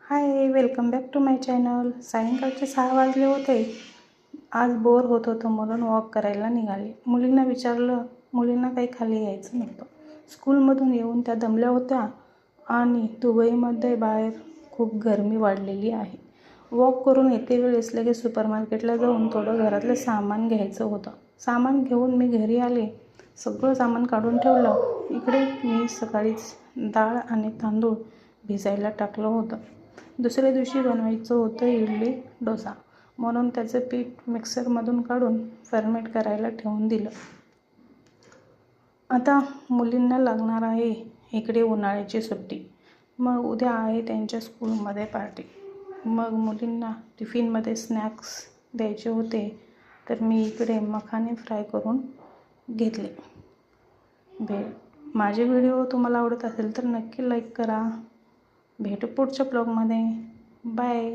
High, welcome back to my channel. सायंकाळचे 6 वाजले होते. आज बोर होत होतं म्हणून वॉक करायला निघाले. मुलींना विचारलं, मुलींना काही खाली यायचं नव्हतं. स्कूलमधून येऊन त्या दमल्या होत्या आणि दुबईमध्ये बाहेर खूप गरमी वाढलेली आहे. वॉक करून येते वेळेस लगेच सुपरमार्केटला जाऊन थोडं घरातलं सामान घ्यायचं होतं. सामान घेऊन मी घरी आले. सगळं सामान काढून ठेवलं. इकडे मी सकाळीच डाळ आणि तांदूळ भिजायला टाकलं होतं. दुसऱ्या दिवशी बनवायचं होतं इडली डोसा, म्हणून त्याचं पीठ मिक्सरमधून काढून फर्मेंट करायला ठेवून दिलं. आता मुलींना लागणार आहे इकडे उन्हाळ्याची सुट्टी. मग उद्या आहे त्यांच्या स्कूलमध्ये पार्टी. मग मुलींना टिफिनमध्ये स्नॅक्स द्यायचे होते, तर मी इकडे मखाने फ्राय करून घेतले. माझे व्हिडिओ तुम्हाला आवडत असेल तर नक्की लाईक करा. भेटू पुढच्या ब्लॉगमध्ये. बाय.